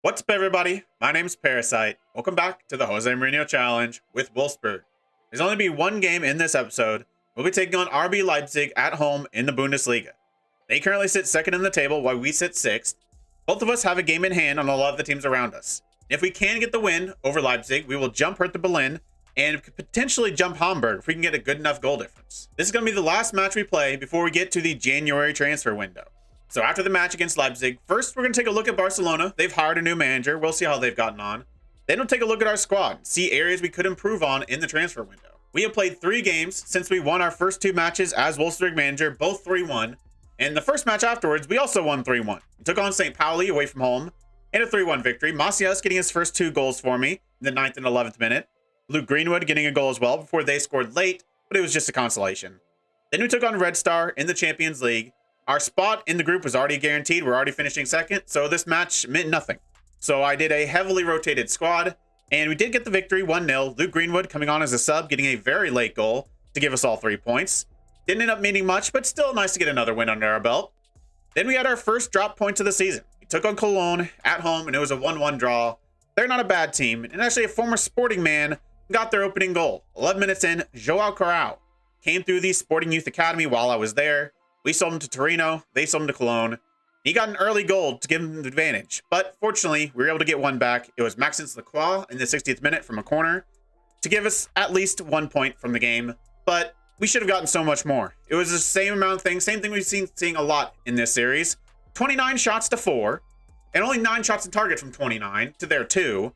What's up, everybody? My name's Parasite. Welcome back to the Jose Mourinho Challenge with Wolfsburg. There's only be one game in this episode. We'll be taking on RB Leipzig at home in the Bundesliga. They currently sit second in the table while we sit sixth. Both of us have a game in hand on a lot of the teams around us. If we can get the win over Leipzig, we will jump Hertha Berlin and could potentially jump Hamburg if we can get a good enough goal difference. This is going to be the last match we play before we get to the January transfer window. So after the match against Leipzig, first we're going to take a look at Barcelona. They've hired a new manager. We'll see how they've gotten on. Then we'll take a look at our squad, see areas we could improve on in the transfer window. We have played 3 games since we won our first 2 matches as Wolfsburg manager, both 3-1. And the first match afterwards, we also won 3-1. We took on St. Pauli away from home in a 3-1 victory. Macias getting his first 2 goals for me in the 9th and 11th minute. Luke Greenwood getting a goal as well before they scored late, but it was just a consolation. Then we took on Red Star in the Champions League. Our spot in the group was already guaranteed. We're already finishing second, so this match meant nothing. So I did a heavily rotated squad, and we did get the victory 1-0. Luke Greenwood coming on as a sub, getting a very late goal to give us all 3 points. Didn't end up meaning much, but still nice to get another win under our belt. Then we had our first drop points of the season. We took on Cologne at home, and it was a 1-1 draw. They're not a bad team, and actually a former Sporting man got their opening goal. 11 minutes in, Joao Corral came through the Sporting Youth Academy while I was there. We sold him to Torino. They sold him to Cologne. He got an early goal to give him the advantage, but fortunately, we were able to get one back. It was Maxence Lacroix in the 60th minute from a corner to give us at least 1 point from the game, but we should have gotten so much more. It was the same amount of things, same thing we've seeing a lot in this series. 29 shots to 4, and only 9 shots on target from 29 to their 2.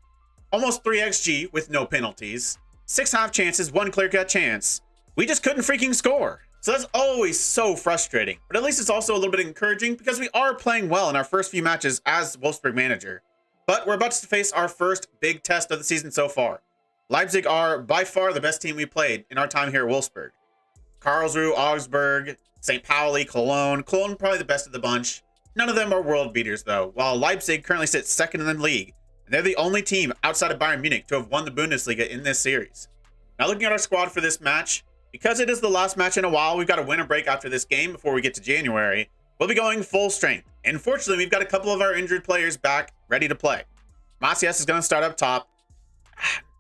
Almost 3 XG with no penalties. 6 half chances, 1 clear-cut chance. We just couldn't freaking score. So that's always so frustrating, but at least it's also a little bit encouraging because we are playing well in our first few matches as Wolfsburg manager. But we're about to face our first big test of the season so far. Leipzig are by far the best team we played in our time here at Wolfsburg. Karlsruhe, Augsburg, St. Pauli, Cologne. Cologne probably the best of the bunch. None of them are world beaters though, while Leipzig currently sits second in the league. And they're the only team outside of Bayern Munich to have won the Bundesliga in this series. Now looking at our squad for this match, because it is the last match in a while, we've got a winter break after this game before we get to January. We'll be going full strength. And fortunately, we've got a couple of our injured players back, ready to play. Macias is going to start up top.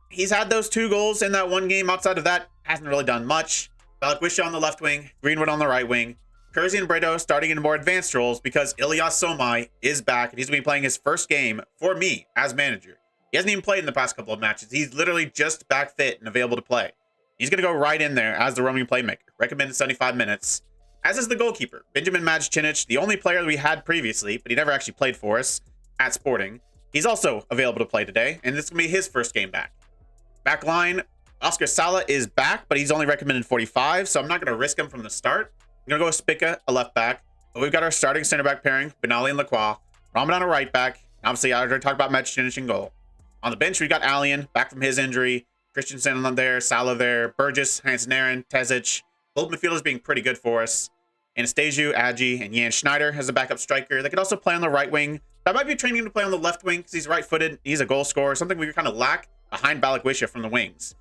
He's had those 2 goals in that one game. Outside of that, hasn't really done much. Balikwisha on the left wing, Greenwood on the right wing. Kersey and Bredo starting in more advanced roles because Ilyas Somai is back, and he's going to be playing his first game for me as manager. He hasn't even played in the past couple of matches. He's literally just back fit and available to play. He's going to go right in there as the roaming playmaker. Recommended 75 minutes. As is the goalkeeper, Benjamin Majcinic, the only player that we had previously, but he never actually played for us at Sporting. He's also available to play today, and this is going to be his first game back. Back line, Oscar Sala is back, but he's only recommended 45, so I'm not going to risk him from the start. I'm going to go with Spica, a left back. But we've got our starting center back pairing, Benali and Lacroix. Ramadan a right back. Obviously, I already talked about Majcinic in goal. On the bench, we got Allian, back from his injury. Christensen on there, Salah there, Burgess, Hansen Aaron, Tezic. Both midfielders being pretty good for us. Anastasiou, Agi, and Jan Schneider as a backup striker. They could also play on the right wing. I might be training him to play on the left wing because he's right-footed. He's a goal scorer, something we kind of lack behind Balikwisha from the wings.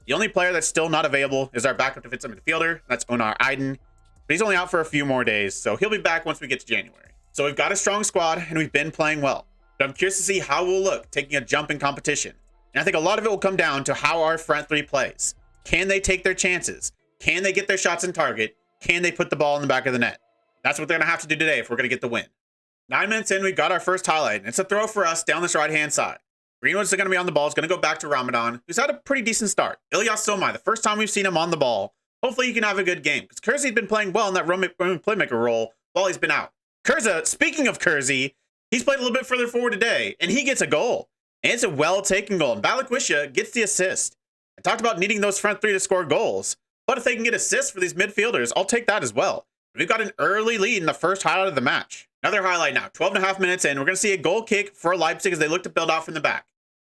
The only player that's still not available is our backup defensive midfielder. That's Onar Aydin. But he's only out for a few more days, so he'll be back once we get to January. So we've got a strong squad, and we've been playing well. But I'm curious to see how we'll look taking a jump in competition. And I think a lot of it will come down to how our front 3 plays. Can they take their chances? Can they get their shots on target? Can they put the ball in the back of the net? That's what they're going to have to do today if we're going to get the win. 9 minutes in, we've got our first highlight. And it's a throw for us down this right-hand side. Greenwood's going to be on the ball. It's going to go back to Ramadan, who's had a pretty decent start. Ilyas Somai, the first time we've seen him on the ball. Hopefully he can have a good game, because Kersey's been playing well in that roaming playmaker role while he's been out. Kurza, speaking of Kersey, he's played a little bit further forward today, and he gets a goal. And it's a well-taken goal. And Balikwisha gets the assist. I talked about needing those front 3 to score goals. But if they can get assists for these midfielders, I'll take that as well. We've got an early lead in the first highlight of the match. Another highlight now. 12.5 minutes in. We're going to see a goal kick for Leipzig as they look to build out from the back.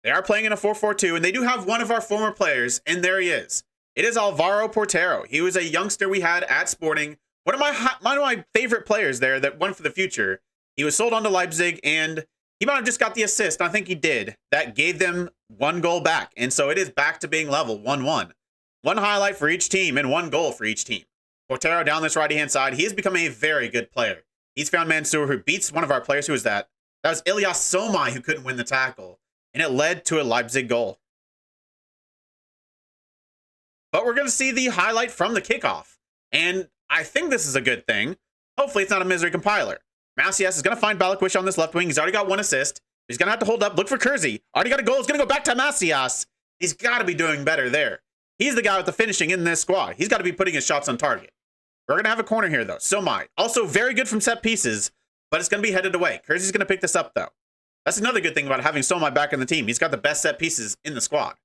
They are playing in a 4-4-2, and they do have one of our former players, and there he is. It is Alvaro Portero. He was a youngster we had at Sporting. One of my favorite players there that won for the future. He was sold on to Leipzig, and he might have just got the assist. I think he did. That gave them 1 goal back. And so it is back to being level 1-1. 1 highlight for each team and 1 goal for each team. Portero down this right-hand side. He has become a very good player. He's found Mansour, who beats one of our players. Who is that? That was Ilyas Somai who couldn't win the tackle, and it led to a Leipzig goal. But we're going to see the highlight from the kickoff, and I think this is a good thing. Hopefully it's not a misery compiler. Macias is going to find Balikwisha on this left wing. He's already got 1 assist. He's going to have to hold up. Look for Kersey. Already got a goal. He's going to go back to Macias. He's got to be doing better there. He's the guy with the finishing in this squad. He's got to be putting his shots on target. We're going to have a corner here, though. Somai. Also very good from set pieces, but it's going to be headed away. Kersey's going to pick this up, though. That's another good thing about having Somai back in the team. He's got the best set pieces in the squad.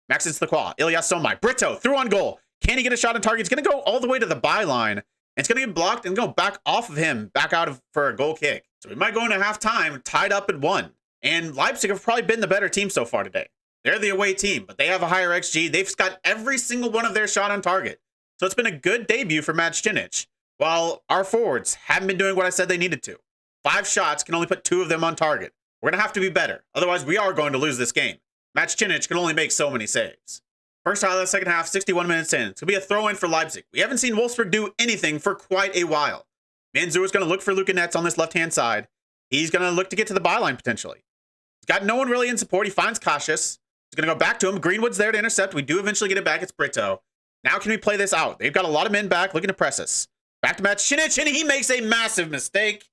Max into the quad. Ilyas Somai. Brito through on goal. Can he get a shot on target? He's going to go all the way to the byline. It's going to get blocked and go back off of him, back out of for a goal kick. So we might go into halftime tied up at 1. And Leipzig have probably been the better team so far today. They're the away team, but they have a higher XG. They've got every single one of their shot on target. So it's been a good debut for Macic, while our forwards haven't been doing what I said they needed to. 5 shots, can only put 2 of them on target. We're going to have to be better. Otherwise, we are going to lose this game. Macic can only make so many saves. First highlight, second half, 61 minutes in. It's going to be a throw-in for Leipzig. We haven't seen Wolfsburg do anything for quite a while. Manzur is going to look for Luka Netz on this left-hand side. He's going to look to get to the byline, potentially. He's got no one really in support. He finds Cassius. He's going to go back to him. Greenwood's there to intercept. We do eventually get it back. It's Brito. Now can we play this out? They've got a lot of men back looking to press us. Back to Macic, and he makes a massive mistake.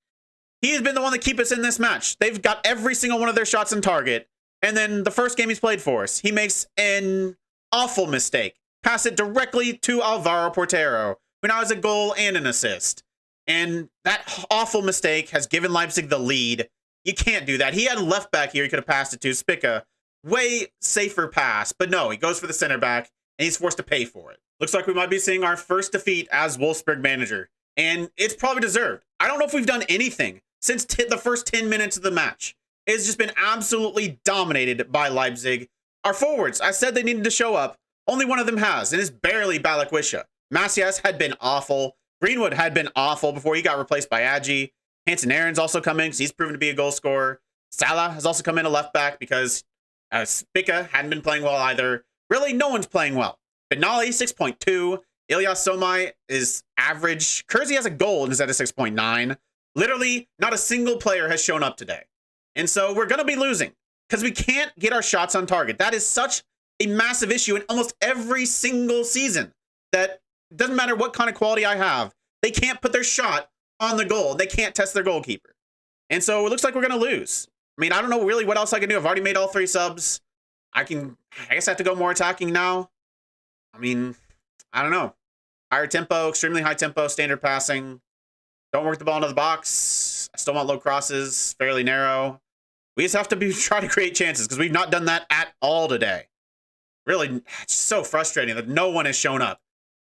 He has been the one to keep us in this match. They've got every single one of their shots on target. And then the first game he's played for us, he makes an awful mistake. Pass it directly to Alvaro Portero, who now has a goal and an assist. And that awful mistake has given Leipzig the lead. You can't do that. He had a left back here he could have passed it to. Spica, way safer pass. But no, he goes for the center back, and he's forced to pay for it. Looks like we might be seeing our first defeat as Wolfsburg manager. And it's probably deserved. I don't know if we've done anything since the first 10 minutes of the match. It's just been absolutely dominated by Leipzig. Our forwards, I said they needed to show up. Only one of them has, and it's barely Balikwisha. Macias had been awful. Greenwood had been awful before he got replaced by Adji. Hansen Aaron's also come in because he's proven to be a goal scorer. Salah has also come in a left back because Spica hadn't been playing well either. Really, no one's playing well. Benali, 6.2. Ilyas Somai is average. Kersey has a goal and is at a 6.9. Literally, not a single player has shown up today. And so we're going to be losing because we can't get our shots on target. That is such a massive issue in almost every single season that it doesn't matter what kind of quality I have. They can't put their shot on the goal. They can't test their goalkeeper. And so it looks like we're going to lose. I mean, I don't know really what else I can do. I've already made all 3 subs. I guess I have to go more attacking now. I mean, I don't know. Higher tempo, extremely high tempo, standard passing. Don't work the ball into the box. I still want low crosses, fairly narrow. We just have to try to create chances because we've not done that at all today. Really, it's so frustrating that no one has shown up.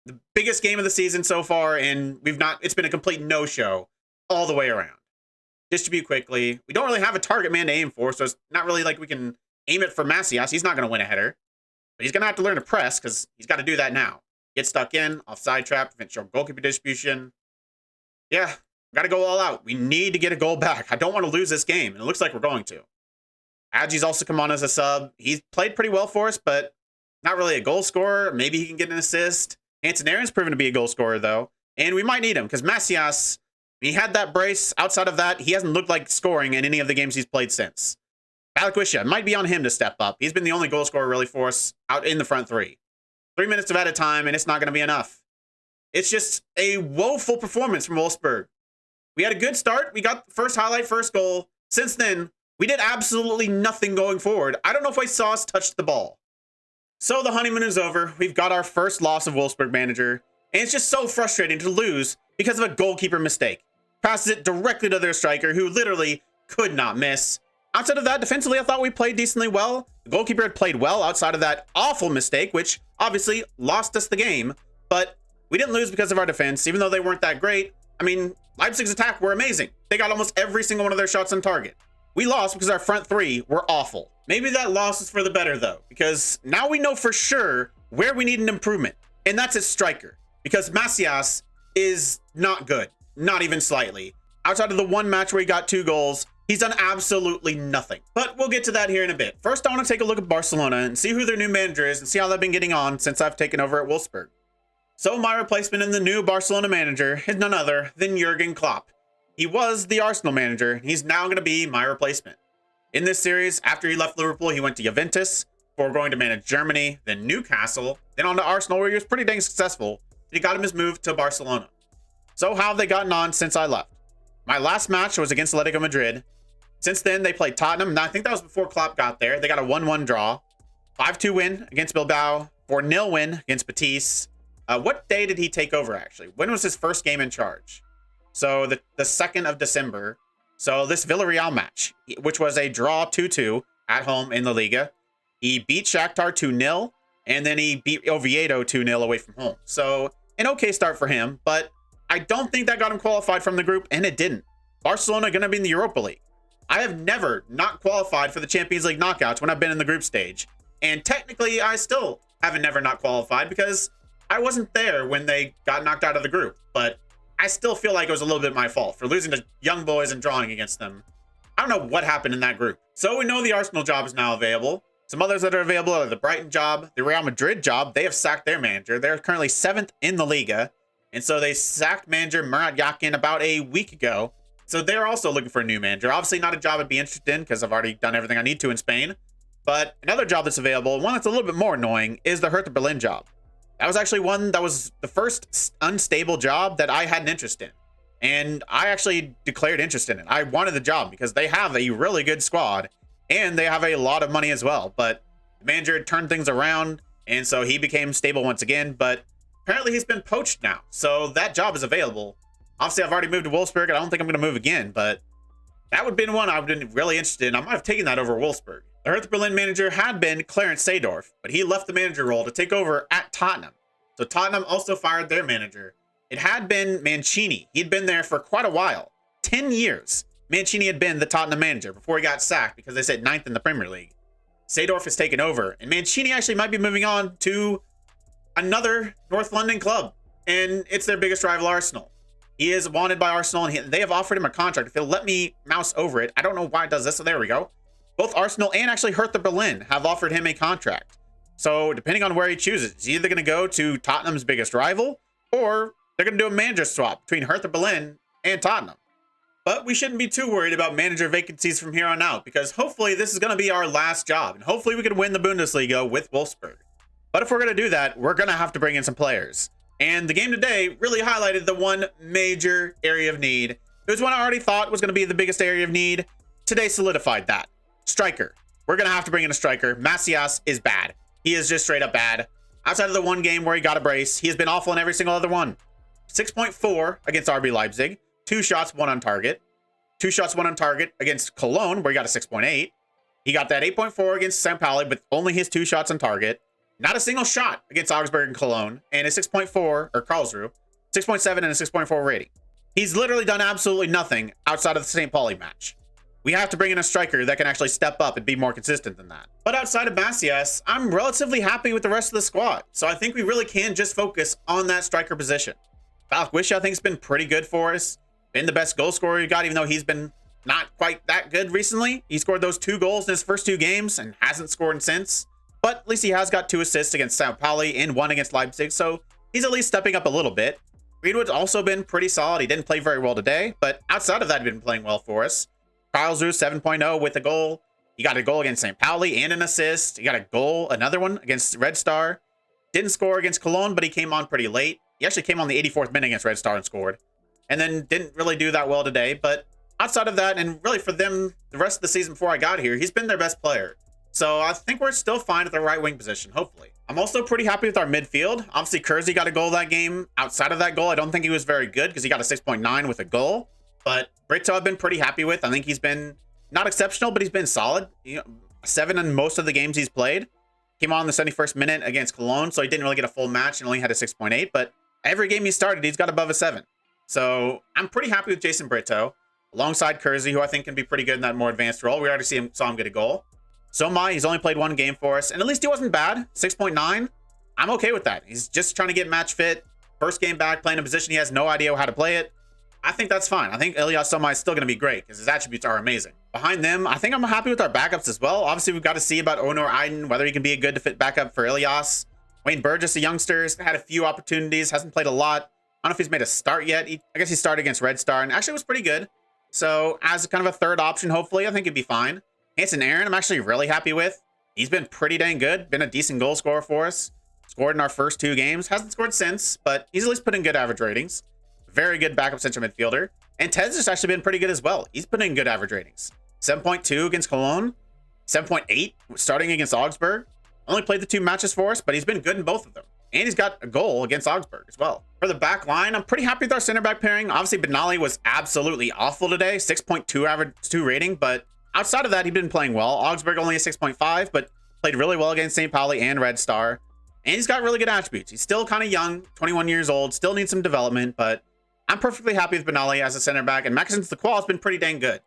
The biggest game of the season so far, and it's been a complete no-show all the way around. Distribute quickly. We don't really have a target man to aim for, so it's not really like we can aim it for Macias. He's not going to win a header. But he's going to have to learn to press because he's got to do that now. Get stuck in, offside trap, prevent short goalkeeper distribution. Yeah, got to go all out. We need to get a goal back. I don't want to lose this game, and it looks like we're going to. Adji's also come on as a sub. He's played pretty well for us, but not really a goal scorer. Maybe he can get an assist. Hansen Aaron's proven to be a goal scorer, though. And we might need him because Macias, he had that brace. Outside of that, he hasn't looked like scoring in any of the games he's played since. Balikwisha, might be on him to step up. He's been the only goal scorer really for us out in the front 3. 3 minutes of added time, and it's not going to be enough. It's just a woeful performance from Wolfsburg. We had a good start. We got the first highlight, first goal. Since then, we did absolutely nothing going forward. I don't know if I saw us touch the ball. So the honeymoon is over. We've got our first loss of Wolfsburg manager. And it's just so frustrating to lose because of a goalkeeper mistake. Passes it directly to their striker, who literally could not miss. Outside of that, defensively, I thought we played decently well. The goalkeeper had played well outside of that awful mistake, which obviously lost us the game. But we didn't lose because of our defense, even though they weren't that great. I mean, Leipzig's attack were amazing. They got almost every single one of their shots on target. We lost because our front 3 were awful. Maybe that loss is for the better, though, because now we know for sure where we need an improvement, and that's his striker, because Macias is not good, not even slightly. Outside of the one match where he got 2 goals, he's done absolutely nothing. But we'll get to that here in a bit. First, I want to take a look at Barcelona and see who their new manager is and see how they've been getting on since I've taken over at Wolfsburg. So my replacement in the new Barcelona manager is none other than Jurgen Klopp. He was the Arsenal manager. He's now going to be my replacement. In this series, after he left Liverpool, he went to Juventus before going to manage Germany, then Newcastle, then on to Arsenal, where he was pretty dang successful. He got him his move to Barcelona. So how have they gotten on since I left? My last match was against Atletico Madrid. Since then, they played Tottenham. Now, I think that was before Klopp got there. They got a 1-1 draw, 5-2 win against Bilbao, 4-0 win against Betis. What day did he take over, actually? When was his first game in charge? So the 2nd of December. So this Villarreal match, which was a draw 2-2 at home in La Liga. He beat Shakhtar 2-0, and then he beat Oviedo 2-0 away from home. So an okay start for him, but I don't think that got him qualified from the group, and it didn't. Barcelona going to be in the Europa League. I have never not qualified for the Champions League knockouts when I've been in the group stage. And technically, I still haven't never not qualified because I wasn't there when they got knocked out of the group. But I still feel like it was a little bit my fault for losing to young boys and drawing against them. I don't know what happened in that group. So we know the Arsenal job is now available. Some others that are available are the Brighton job, the Real Madrid job. They have sacked their manager. They're currently 7th in the Liga. And so they sacked manager Murat Yakin about a week ago. So they're also looking for a new manager. Obviously not a job I'd be interested in because I've already done everything I need to in Spain. But another job that's available, one that's a little bit more annoying, is the Hertha Berlin job. That was actually one that was the first unstable job that I had an interest in. And I actually declared interest in it. I wanted the job because they have a really good squad and they have a lot of money as well. But the manager turned things around and so he became stable once again. But apparently he's been poached now. So that job is available. Obviously, I've already moved to Wolfsburg. I don't think I'm going to move again, but that would have been one I've been really interested in. I might have taken that over Wolfsburg. The Hertha Berlin manager had been Clarence Seedorf, but he left the manager role to take over at Tottenham. So Tottenham also fired their manager. It had been Mancini. He'd been there for quite a while. 10 years. Mancini had been the Tottenham manager before he got sacked because they said 9th in the Premier League. Seedorf has taken over, and Mancini actually might be moving on to another North London club, and it's their biggest rival, Arsenal. He is wanted by Arsenal, and they have offered him a contract. If he'll let me mouse over it, I don't know why it does this, so there we go. Both Arsenal and actually Hertha Berlin have offered him a contract. So depending on where he chooses, he's either going to go to Tottenham's biggest rival, or they're going to do a manager swap between Hertha Berlin and Tottenham. But we shouldn't be too worried about manager vacancies from here on out, because hopefully this is going to be our last job, and hopefully we can win the Bundesliga with Wolfsburg. But if we're going to do that, we're going to have to bring in some players. And the game today really highlighted the one major area of need. It was one I already thought was going to be the biggest area of need. Today solidified that. Striker. We're going to have to bring in a striker. Macias is bad. He is just straight up bad. Outside of the one game where he got a brace, he has been awful in every single other one. 6.4 against RB Leipzig. 2 shots, 1 on target. 2 shots, 1 on target against Cologne, where he got a 6.8. He got that 8.4 against St. Pauli, with only his 2 shots on target. Not a single shot against Augsburg and Cologne, and a 6.4, or Karlsruhe, 6.7 and a 6.4 rating. He's literally done absolutely nothing outside of the St. Pauli match. We have to bring in a striker that can actually step up and be more consistent than that. But outside of Macias, I'm relatively happy with the rest of the squad, so I think we really can just focus on that striker position. Falkwisha, I think, has been pretty good for us. Been the best goal scorer we got, even though he's been not quite that good recently. He scored those 2 goals in his first 2 games and hasn't scored since. But at least he has got 2 assists against St. Pauli and 1 against Leipzig, so he's at least stepping up a little bit. Greenwood's also been pretty solid. He didn't play very well today, but outside of that, he's been playing well for us. Karlsruhe 7.0 with a goal. He got a goal against St. Pauli and an assist. He got a goal, another one against Red Star. Didn't score against Cologne, but he came on pretty late. He actually came on the 84th minute against Red Star and scored. And then didn't really do that well today, but outside of that, and really for them, the rest of the season before I got here, he's been their best player. So I think we're still fine at the right wing position, hopefully. I'm also pretty happy with our midfield. Obviously, Kersey got a goal that game. Outside of that goal, I don't think he was very good because he got a 6.9 with a goal. But Brito I've been pretty happy with. I think he's been not exceptional, but he's been solid. 7 in most of the games he's played. Came on the 71st minute against Cologne, so he didn't really get a full match and only had a 6.8. But every game he started, he's got above a 7. So I'm pretty happy with Jason Brito, alongside Kersey, who I think can be pretty good in that more advanced role. We already saw him get a goal. Somai, he's only played 1 game for us, and at least he wasn't bad. 6.9. I'm okay with that. He's just trying to get match fit. First game back, playing a position he has no idea how to play it. I think that's fine. I think Ilyas Somai is still going to be great because his attributes are amazing. Behind them, I think I'm happy with our backups as well. Obviously, we've got to see about Onur Aydin, whether he can be a good to fit backup for Ilyas. Wayne Burgess, a youngster, has had a few opportunities, hasn't played a lot. I don't know if he's made a start yet. I guess he started against Red Star and actually was pretty good. So as kind of a third option, hopefully, I think he'd be fine. Hanson Aaron, I'm actually really happy with. He's been pretty dang good. Been a decent goal scorer for us. Scored in our first 2 games. Hasn't scored since, but he's at least put in good average ratings. Very good backup central midfielder. And Tez has actually been pretty good as well. He's put in good average ratings. 7.2 against Cologne. 7.8 starting against Augsburg. Only played the 2 matches for us, but he's been good in both of them. And he's got a goal against Augsburg as well. For the back line, I'm pretty happy with our center back pairing. Obviously, Benali was absolutely awful today. 6.2 average 2 rating, but outside of that, he's been playing well. Augsburg only a 6.5, but played really well against St. Pauli and Red Star. And he's got really good attributes. He's still kind of young, 21 years old, still needs some development, but I'm perfectly happy with Benali as a center back. And Maxence Lacroix has been pretty dang good.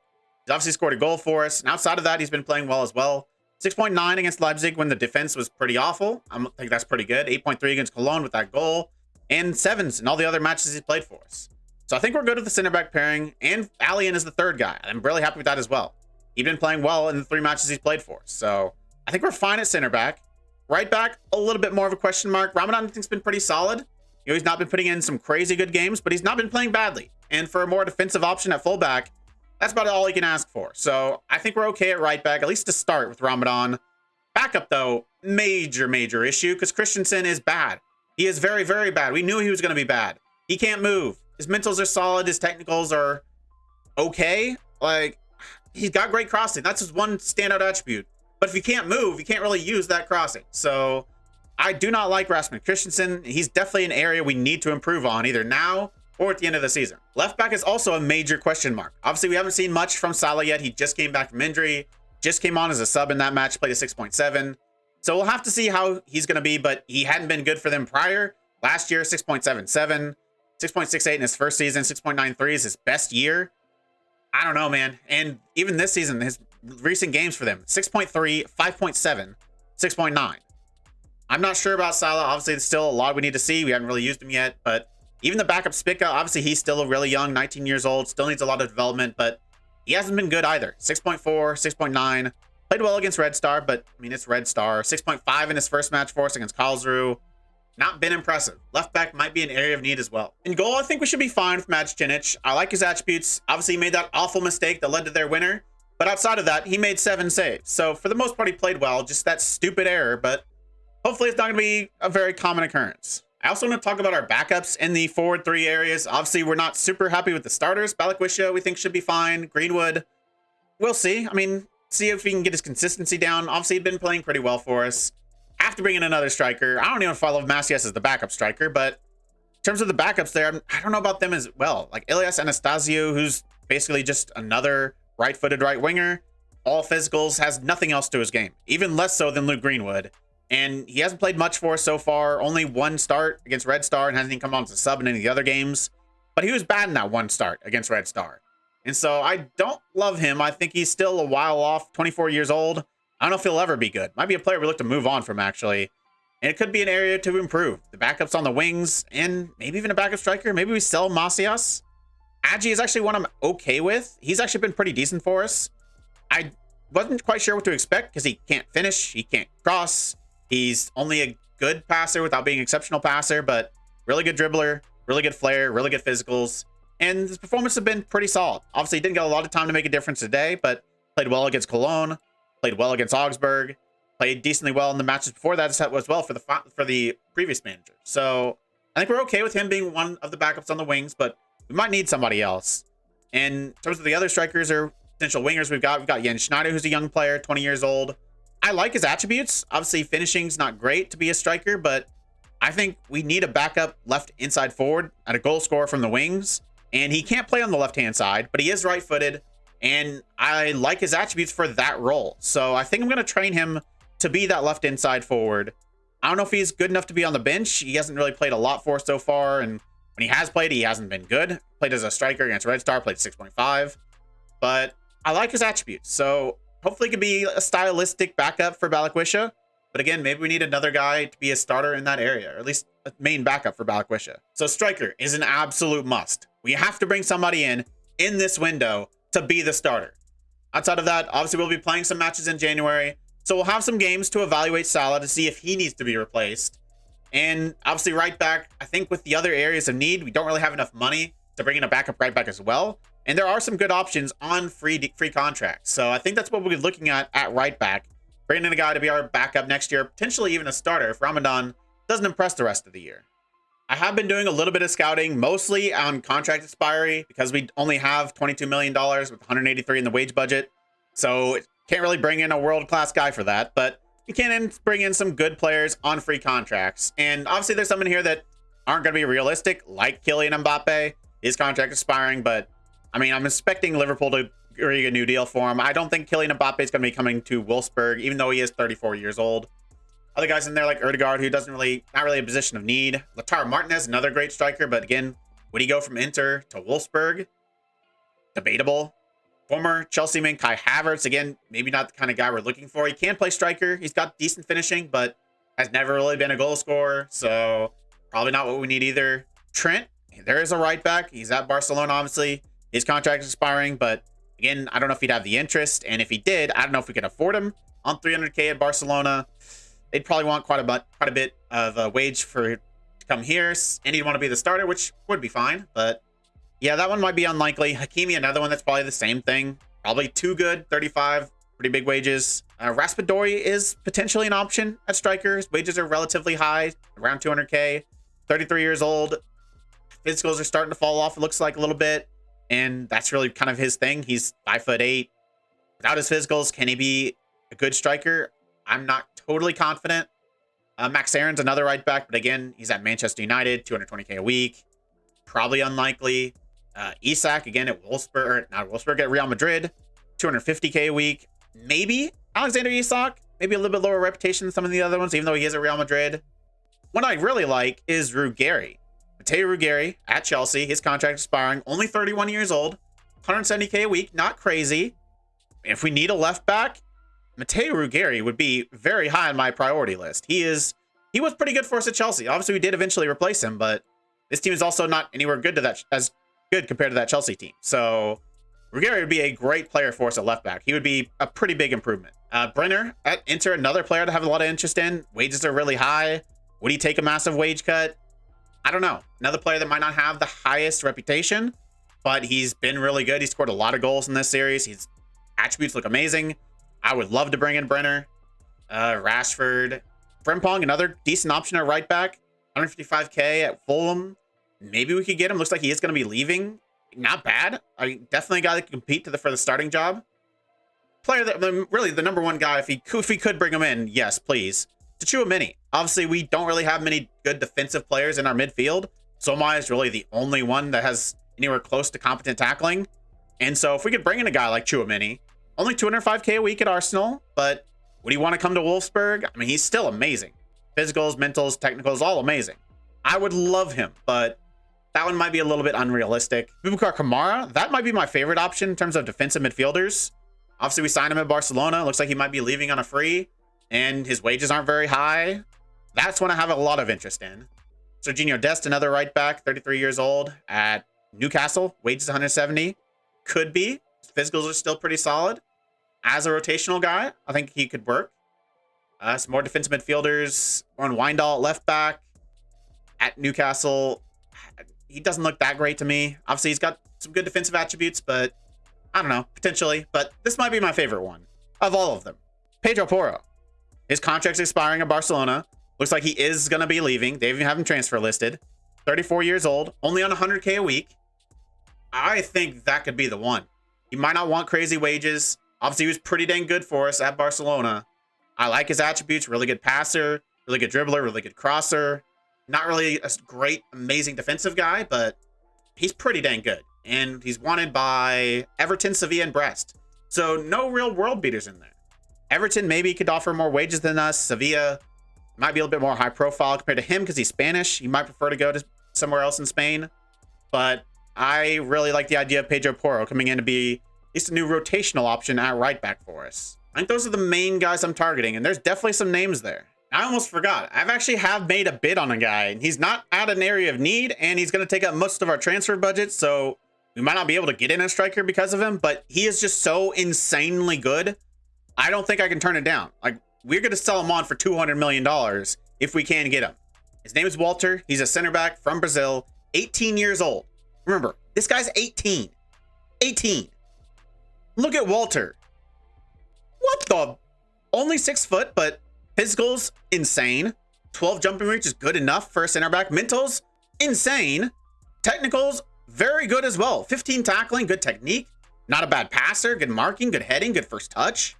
He's obviously scored a goal for us. And outside of that, he's been playing well as well. 6.9 against Leipzig when the defense was pretty awful. I think that's pretty good. 8.3 against Cologne with that goal. And 7s in all the other matches he's played for us. So I think we're good with the center back pairing. And Alien is the third guy. I'm really happy with that as well. He's been playing well in the 3 matches he's played for us. So I think we're fine at center back. Right back, a little bit more of a question mark. Ramadan, I think, has been pretty solid. You know, he's not been putting in some crazy good games, but he's not been playing badly. And for a more defensive option at fullback, that's about all he can ask for. So I think we're okay at right back, at least to start with Ramadan. Backup, though, major issue, because Christensen is bad. He is very, very bad. We knew he was going to be bad. He can't move. His mentals are solid. His technicals are okay. Like, he's got great crossing. That's his one standout attribute. But if you can't move, you can't really use that crossing. So I do not like Rasmus Christensen. He's definitely an area we need to improve on, either now or at the end of the season. Left back is also a major question mark. Obviously, we haven't seen much from Salah yet. He just came back from injury. Just came on as a sub in that match, played a 6.7. So we'll have to see how he's going to be, but he hadn't been good for them prior. Last year, 6.77, 6.68 in his first season, 6.93 is his best year. I don't know, man. And even this season, his recent games for them, 6.3, 5.7, 6.9. I'm not sure about Salah. Obviously, there's still a lot we need to see. We haven't really used him yet, but even the backup Spica, obviously he's still really young, 19 years old, still needs a lot of development, but he hasn't been good either. 6.4, 6.9. Played well against Red Star, but I mean, it's Red Star. 6.5 in his first match for us against Karlsruhe. Not been impressive. Left back might be an area of need as well. In goal, I think we should be fine with Mads Cinic. I like his attributes. Obviously, he made that awful mistake that led to their winner. But outside of that, he made 7 saves. So for the most part, he played well. Just that stupid error. But hopefully, it's not going to be a very common occurrence. I also want to talk about our backups in the forward 3 areas. Obviously, we're not super happy with the starters. Balikwisha, we think, should be fine. Greenwood, we'll see. I mean, see if we can get his consistency down. Obviously, he'd been playing pretty well for us. Have to bring in another striker. I don't even know if I love Macias as the backup striker, but in terms of the backups there, I don't know about them as well. Like Elias Anastasio, who's basically just another right-footed right winger. All physicals, has nothing else to his game. Even less so than Luke Greenwood. And he hasn't played much for us so far. Only 1 start against Red Star and hasn't even come on as a sub in any of the other games. But he was bad in that 1 start against Red Star. And so I don't love him. I think he's still a while off, 24 years old. I don't know if he'll ever be good. Might be a player we look to move on from, actually. And it could be an area to improve. The backups on the wings and maybe even a backup striker. Maybe we sell Macias. Agi is actually one I'm okay with. He's actually been pretty decent for us. I wasn't quite sure what to expect because he can't finish. He can't cross. He's only a good passer without being an exceptional passer, but really good dribbler, really good flair, really good physicals. And his performance has been pretty solid. Obviously, he didn't get a lot of time to make a difference today, but played well against Cologne, played well against Augsburg, played decently well in the matches before that as well for the previous manager. So I think we're okay with him being one of the backups on the wings, but we might need somebody else. And in terms of the other strikers or potential wingers we've got Jens Schneider, who's a young player, 20 years old. I like his attributes. Obviously, finishing's not great to be a striker, but I think we need a backup left inside forward and a goal scorer from the wings. And he can't play on the left-hand side, but he is right-footed. And I like his attributes for that role. So I think I'm going to train him to be that left inside forward. I don't know if he's good enough to be on the bench. He hasn't really played a lot for us so far. And when he has played, he hasn't been good. Played as a striker against Red Star, played 6.5. But I like his attributes. So hopefully it could be a stylistic backup for Balikwisha. But again, maybe we need another guy to be a starter in that area, or at least a main backup for Balikwisha. So striker is an absolute must. We have to bring somebody in this window to be the starter. Outside of that, obviously we'll be playing some matches in January. So we'll have some games to evaluate Salah to see if he needs to be replaced. And obviously right back, I think with the other areas of need, we don't really have enough money to bring in a backup right back as well. And there are some good options on free contracts. So I think that's what we're looking at right back. Bringing in a guy to be our backup next year, potentially even a starter if Ramadan doesn't impress the rest of the year. I have been doing a little bit of scouting, mostly on contract expiry, because we only have $22 million with 183 in the wage budget. So can't really bring in a world-class guy for that, but you can bring in some good players on free contracts. And obviously there's some in here that aren't going to be realistic, like Kylian Mbappe. His contract expiring, but I mean, I'm expecting Liverpool to agree a new deal for him. I don't think Kylian Mbappe is going to be coming to Wolfsburg, even though he is 34 years old. Other guys in there like Odegaard, who not really a position of need. Lautaro Martinez, another great striker, but again, would he go from Inter to Wolfsburg? Debatable. Former Chelsea man Kai Havertz, again, maybe not the kind of guy we're looking for. He can play striker. He's got decent finishing, but has never really been a goal scorer, so probably not what we need either. Trent, there is a right back. He's at Barcelona, obviously. His contract is expiring, but again, I don't know if he'd have the interest, and if he did, I don't know if we could afford him on 300K at Barcelona. They'd probably want quite a bit of a wage for to come here, and he'd want to be the starter, which would be fine, but yeah, that one might be unlikely. Hakimi, another one that's probably the same thing. Probably too good, 35, pretty big wages. Raspadori is potentially an option at strikers. Wages are relatively high, around 200K. 33 years old. Physicals are starting to fall off, it looks like, a little bit. And that's really kind of his thing. He's 5'8". Without his physicals, can he be a good striker? I'm not totally confident. Max Aaron's another right back, but again, he's at Manchester United, 220K a week. Probably unlikely. Isak, again, at Wolfsburg, or not Wolfsburg, at Real Madrid, 250K a week. Maybe Alexander Isak, maybe a little bit lower reputation than some of the other ones, even though he is at Real Madrid. One I really like is Ruggeri. Matteo Ruggeri at Chelsea. His contract expiring, only 31 years old, 170K a week, not crazy. If we need a left back, Matteo Ruggeri would be very high on my priority list. He was pretty good for us at Chelsea. Obviously, we did eventually replace him, but this team is also not anywhere good to that as good compared to that Chelsea team. So Ruggeri would be a great player for us at left back. He would be a pretty big improvement. Brenner at Inter, another player to have a lot of interest in. Wages are really high. Would he take a massive wage cut? I don't know. Another player that might not have the highest reputation, but he's been really good. He scored a lot of goals in this series. His attributes look amazing. I would love to bring in Brenner. Rashford. Frimpong, another decent option at right back. 155K at Fulham. Maybe we could get him. Looks like he is going to be leaving. Not bad. Definitely a guy that can compete for the starting job. Player that really the number one guy, if we could bring him in, yes, please. Tchouaméni. Obviously, we don't really have many good defensive players in our midfield. Somai is really the only one that has anywhere close to competent tackling. And so if we could bring in a guy like Tchouaméni, only 205K a week at Arsenal, but would he want to come to Wolfsburg? I mean, he's still amazing. Physicals, mentals, technicals, all amazing. I would love him, but that one might be a little bit unrealistic. Boubacar Kamara, that might be my favorite option in terms of defensive midfielders. Obviously, we signed him at Barcelona. Looks like he might be leaving on a free, and his wages aren't very high. That's one I have a lot of interest in. Serginho Dest, another right back, 33 years old, at Newcastle. Wages 170. Could be. His physicals are still pretty solid. As a rotational guy, I think he could work. Some more defensive midfielders. On Wijndal at left back at Newcastle. He doesn't look that great to me. Obviously, he's got some good defensive attributes, but I don't know, potentially. But this might be my favorite one of all of them. Pedro Porro. His contract's expiring at Barcelona. Looks like he is going to be leaving. They even have him transfer listed. 34 years old, only on 100K a week. I think that could be the one. He might not want crazy wages. Obviously, he was pretty dang good for us at Barcelona. I like his attributes. Really good passer, really good dribbler, really good crosser. Not really a great, amazing defensive guy, but he's pretty dang good. And he's wanted by Everton, Sevilla, and Brest. So no real world beaters in there. Everton maybe could offer more wages than us. Sevilla might be a little bit more high profile compared to him because he's Spanish. He might prefer to go to somewhere else in Spain. But I really like the idea of Pedro Porro coming in to be at least a new rotational option at right back for us. I think those are the main guys I'm targeting, and there's definitely some names there. I almost forgot. I've actually made a bid on a guy, and he's not at an area of need, and he's going to take up most of our transfer budget, so we might not be able to get in a striker because of him, but he is just so insanely good. I don't think I can turn it down. Like, we're going to sell him on for $200 million if we can get him. His name is Walter. He's a center back from Brazil, 18 years old. Remember, this guy's 18. 18. Look at Walter. What the? Only 6 foot, but physical's insane. 12 jumping reach is good enough for a center back. Mental's insane. Technical's very good as well. 15 tackling, good technique. Not a bad passer, good marking, good heading, good first touch.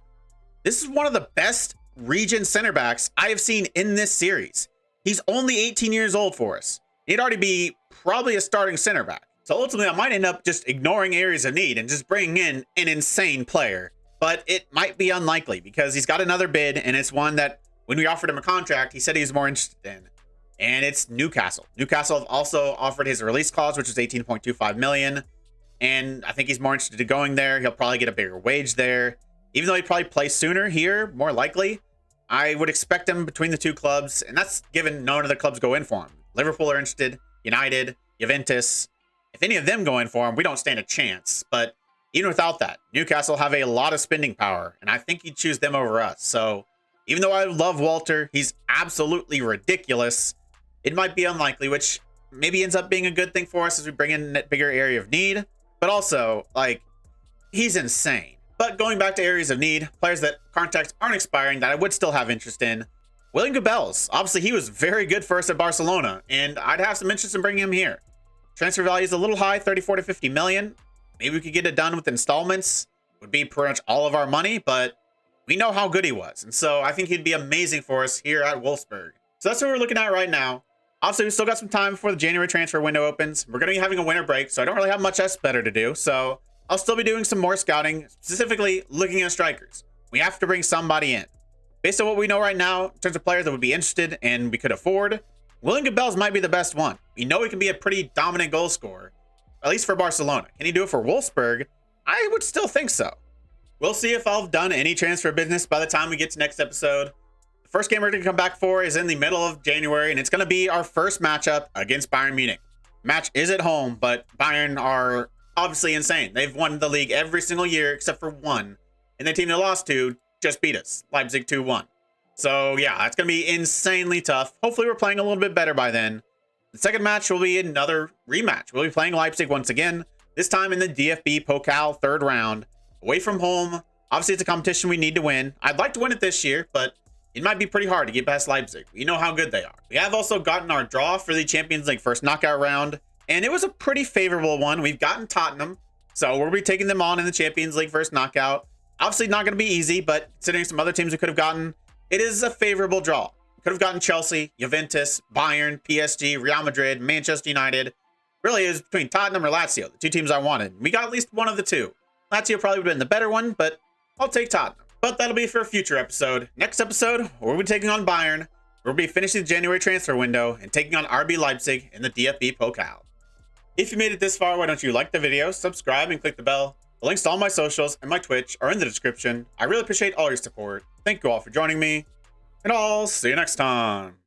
This is one of the best region center backs I have seen in this series. He's only 18 years old for us. He'd already be probably a starting center back. So ultimately, I might end up just ignoring areas of need and just bringing in an insane player. But it might be unlikely because he's got another bid, and it's one that when we offered him a contract, he said he was more interested in. And it's Newcastle. Newcastle have also offered his release clause, which is 18.25 million. And I think he's more interested in going there. He'll probably get a bigger wage there. Even though he'd probably play sooner here, more likely, I would expect him between the two clubs. And that's given none of the clubs go in for him. Liverpool are interested, United, Juventus. If any of them go in for him, we don't stand a chance. But even without that, Newcastle have a lot of spending power. And I think he'd choose them over us. So even though I love Walter, he's absolutely ridiculous. It might be unlikely, which maybe ends up being a good thing for us as we bring in a bigger area of need. But also, like, he's insane. But going back to areas of need, players that contracts aren't expiring that I would still have interest in. William Gabels. Obviously, he was very good for us at Barcelona, and I'd have some interest in bringing him here. Transfer value is a little high, 34 to 50 million. Maybe we could get it done with installments. Would be pretty much all of our money, but we know how good he was. And so I think he'd be amazing for us here at Wolfsburg. So that's what we're looking at right now. Obviously, we still got some time before the January transfer window opens. We're going to be having a winter break, so I don't really have much else better to do. So I'll still be doing some more scouting, specifically looking at strikers. We have to bring somebody in. Based on what we know right now, in terms of players that would be interested and we could afford, William Gabels might be the best one. We know he can be a pretty dominant goal scorer, at least for Barcelona. Can he do it for Wolfsburg? I would still think so. We'll see if I've done any transfer business by the time we get to next episode. The first game we're going to come back for is in the middle of January, and it's going to be our first matchup against Bayern Munich. Match is at home, but Bayern are obviously insane. They've won the league every single year except for one, and the team they lost to just beat us, Leipzig 2-1. So yeah, that's going to be insanely tough. Hopefully we're playing a little bit better by then. The second match will be another rematch. We'll be playing Leipzig once again, this time in the DFB Pokal third round, away from home. Obviously, it's a competition we need to win. I'd like to win it this year, but it might be pretty hard to get past Leipzig. We know how good they are. We have also gotten our draw for the Champions League first knockout round, and it was a pretty favorable one. We've gotten Tottenham, so we'll be taking them on in the Champions League first knockout. Obviously, not going to be easy, but considering some other teams we could have gotten, it is a favorable draw. We could have gotten Chelsea, Juventus, Bayern, PSG, Real Madrid, Manchester United. Really, it was between Tottenham or Lazio, the two teams I wanted. We got at least one of the two. Lazio probably would have been the better one, but I'll take Tottenham. But that'll be for a future episode. Next episode, we'll be taking on Bayern. We'll be finishing the January transfer window and taking on RB Leipzig in the DFB Pokal. If you made it this far, why don't you like the video, subscribe, and click the bell. The links to all my socials and my Twitch are in the description. I really appreciate all your support. Thank you all for joining me, and I'll see you next time.